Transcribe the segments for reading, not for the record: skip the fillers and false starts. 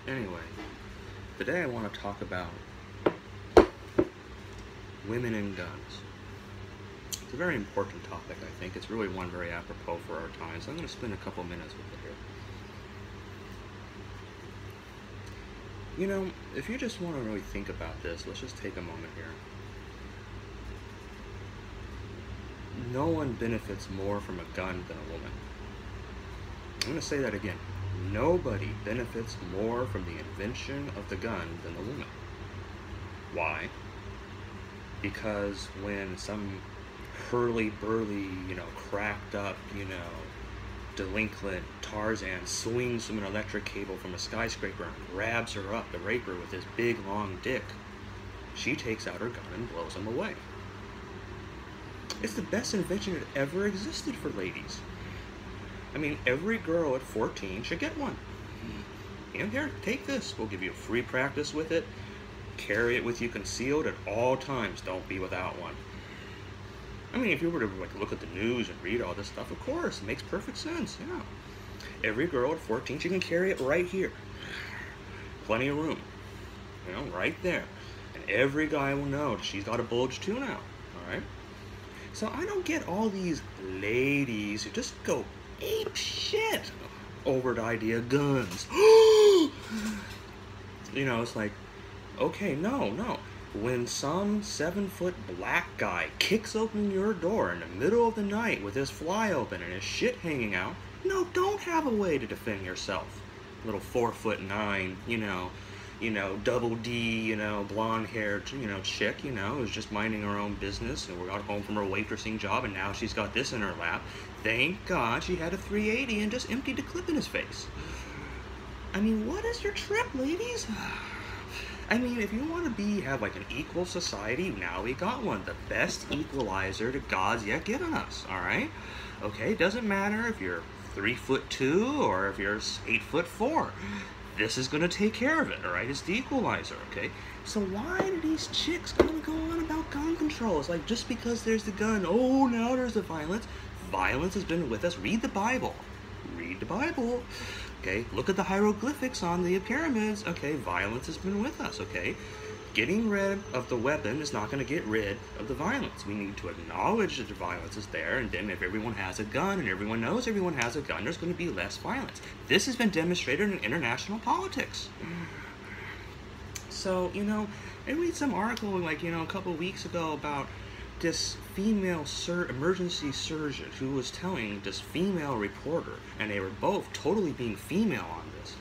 Anyway, today I want to talk about women and guns. It's a very important topic, I think. It's really one very apropos for our time, so I'm going to spend a couple minutes with it here. You know, if you just want to really think about this, let's just take a moment here. No one benefits more from a gun than a woman. I'm going to say that again. Nobody benefits more from the invention of the gun than the woman. Why? Because when some hurly-burly, cracked up, delinquent Tarzan swings from an electric cable from a skyscraper and grabs her up, the raper, with his big, long dick, she takes out her gun and blows him away. It's the best invention that ever existed for ladies. I mean, every girl at 14 should get one. Here, take this. We'll give you free practice with it. Carry it with you concealed at all times. Don't be without one. I mean, if you were to look at the news and read all this stuff, of course, it makes perfect sense. Yeah. Every girl at 14, she can carry it right here. Plenty of room. Right there. And every guy will know that she's got a bulge too now. All right? So I don't get all these ladies who just go ape shit over the idea of guns. It's like, okay, no. When some 7-foot black guy kicks open your door in the middle of the night with his fly open and his shit hanging out, no, don't have a way to defend yourself. Little 4'9", double D, blonde-haired, chick, who's just minding her own business and got home from her waitressing job and now she's got this in her lap. Thank God she had a 380 and just emptied the clip in his face. I mean, what is your trip, ladies? I mean, if you want to have an equal society, now we got one. The best equalizer that God's yet given us, all right? Okay, doesn't matter if you're 3'2" or if you're 8'4". This is going to take care of it, all right? It's the equalizer, okay? So why do these chicks go on about gun control? It's like, just because there's the gun, oh, now there's the violence. Violence has been with us. Read the Bible. Read the Bible. Okay, look at the hieroglyphics on the pyramids. Okay, violence has been with us, okay? Getting rid of the weapon is not going to get rid of the violence. We need to acknowledge that the violence is there, and then if everyone has a gun and everyone knows everyone has a gun, there's going to be less violence. This has been demonstrated in international politics. So, I read some article, a couple weeks ago about this female emergency surgeon who was telling this female reporter, and they were both totally being female on this,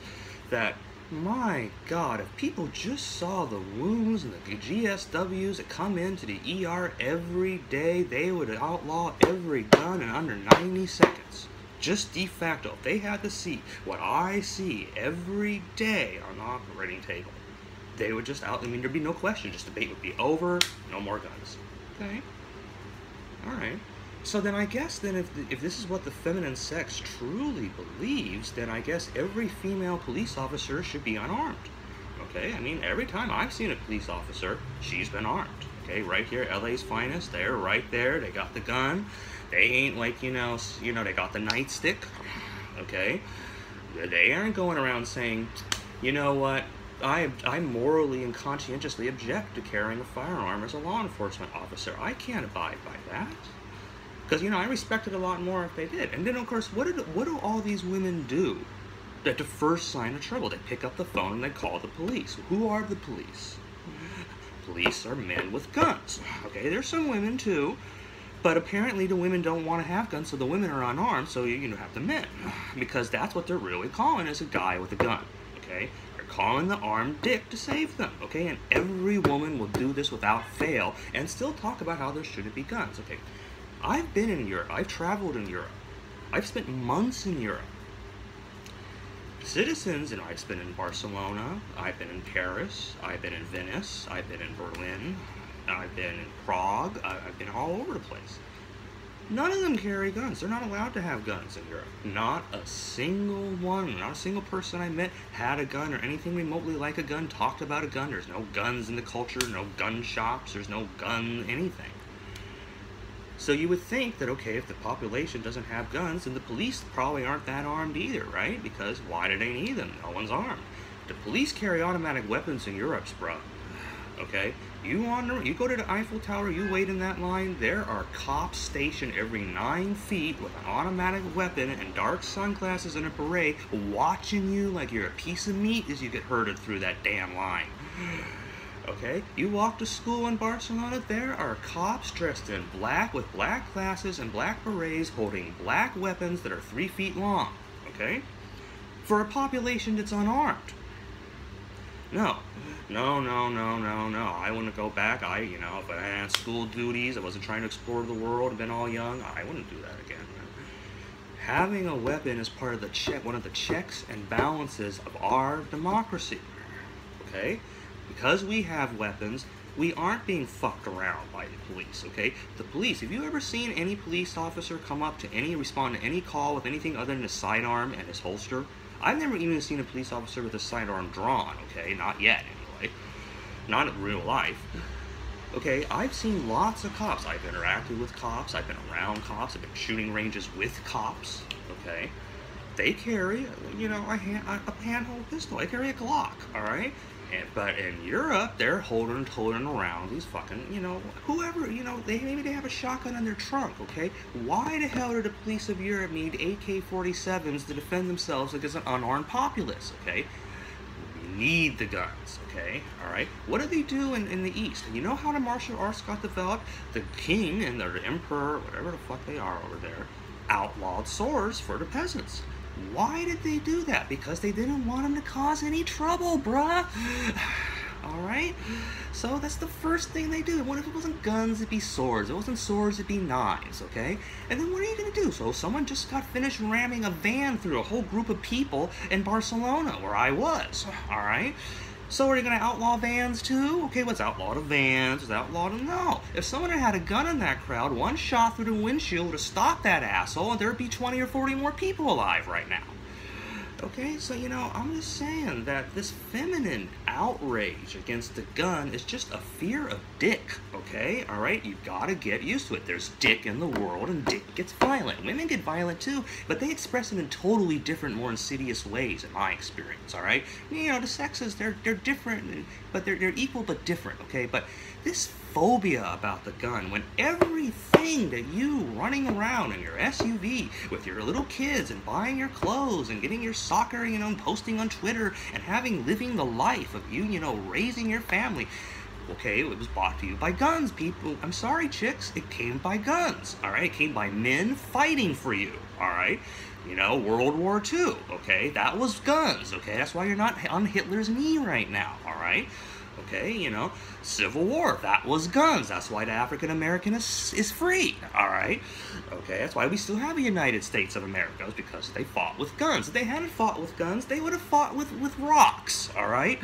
that, my God, if people just saw the wounds and the GSWs that come into the ER every day, they would outlaw every gun in under 90 seconds. Just de facto. If they had to see what I see every day on the operating table, they would just there'd be no question. Just debate would be over. No more guns. Okay. All right. So then I guess if this is what the feminine sex truly believes, then I guess every female police officer should be unarmed. Okay? I mean, every time I've seen a police officer, she's been armed. Okay? Right here, LA's finest. They're right there. They got the gun. They ain't they got the nightstick. Okay? They aren't going around saying, you know what? I morally and conscientiously object to carrying a firearm as a law enforcement officer. I can't abide by that. Because, I respect it a lot more if they did. And then, of course, what do all these women do at the first sign of trouble? They pick up the phone and they call the police. Who are the police? Police are men with guns. Okay, there's some women, too. But apparently the women don't want to have guns, so the women are unarmed, so you have the men. Because that's what they're really calling, is a guy with a gun. Okay? Calling the armed dick to save them, okay? And every woman will do this without fail and still talk about how there shouldn't be guns, okay? I've been in Europe. I've traveled in Europe. I've spent months in Europe. Citizens, I've been in Barcelona. I've been in Paris. I've been in Venice. I've been in Berlin. I've been in Prague. I've been all over the place. None of them carry guns. They're not allowed to have guns in Europe. Not a single one, not a single person I met had a gun or anything remotely like a gun, talked about a gun. There's no guns in the culture, no gun shops, there's no gun anything. So you would think that, okay, if the population doesn't have guns, then the police probably aren't that armed either, right? Because why do they need them? No one's armed. The police carry automatic weapons in Europe, bruh. Okay? You go to the Eiffel Tower, you wait in that line, there are cops stationed every 9 feet with an automatic weapon and dark sunglasses and a beret watching you like you're a piece of meat as you get herded through that damn line. Okay? You walk to school in Barcelona, there are cops dressed in black with black glasses and black berets holding black weapons that are 3 feet long. Okay? For a population that's unarmed. No. I wouldn't go back. If I had school duties, I wasn't trying to explore the world, been all young, I wouldn't do that again. Having a weapon is part of one of the checks and balances of our democracy. Okay? Because we have weapons, we aren't being fucked around by the police, okay? The police, have you ever seen any police officer respond to any call with anything other than a sidearm and his holster? I've never even seen a police officer with a sidearm drawn, okay? Not yet, anyway. Not in real life. Okay, I've seen lots of cops. I've interacted with cops. I've been around cops. I've been shooting ranges with cops, okay? They carry, a handheld pistol. They carry a Glock, all right? But in Europe, they're holding around these fucking, whoever, maybe they have a shotgun in their trunk, okay? Why the hell do the police of Europe need AK-47s to defend themselves against an unarmed populace, okay? We need the guns, okay? All right? What do they do in the East? You know how the martial arts got developed? The king and the emperor, whatever the fuck they are over there, outlawed swords for the peasants. Why did they do that? Because they didn't want them to cause any trouble, bruh. Alright? So that's the first thing they do. What if it wasn't guns, it'd be swords. If it wasn't swords, it'd be knives, okay? And then what are you going to do? So someone just got finished ramming a van through a whole group of people in Barcelona, where I was. Alright? So are you going to outlaw vans too? Okay, what's outlawed of vans? Is outlawed of... No. If someone had a gun in that crowd, one shot through the windshield would have stopped that asshole, and there'd be 20 or 40 more people alive right now. Okay, so, I'm just saying that this feminine outrage against the gun is just a fear of dick, okay? Alright, you gotta get used to it. There's dick in the world, and dick gets violent. Women get violent too, but they express it in totally different, more insidious ways, in my experience, alright? The sexes, they're different, but they're equal but different, okay? But this phobia about the gun, when everything that you running around in your SUV with your little kids and buying your clothes and getting your soccer, posting on Twitter and living the life of you, raising your family, okay, it was brought to you by guns, people. I'm sorry, chicks, it came by guns, all right? It came by men fighting for you, all right? World War II, okay? That was guns, okay? That's why you're not on Hitler's knee right now, all right? Okay, Civil War, that was guns. That's why the African American is free, all right? Okay, that's why we still have a United States of America, is because they fought with guns. If they hadn't fought with guns, they would have fought with rocks, all right?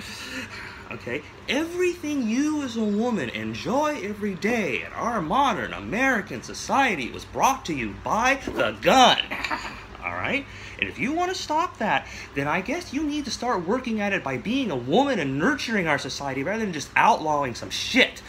Okay, everything you as a woman enjoy every day in our modern American society was brought to you by the gun. Alright? And if you want to stop that, then I guess you need to start working at it by being a woman and nurturing our society rather than just outlawing some shit.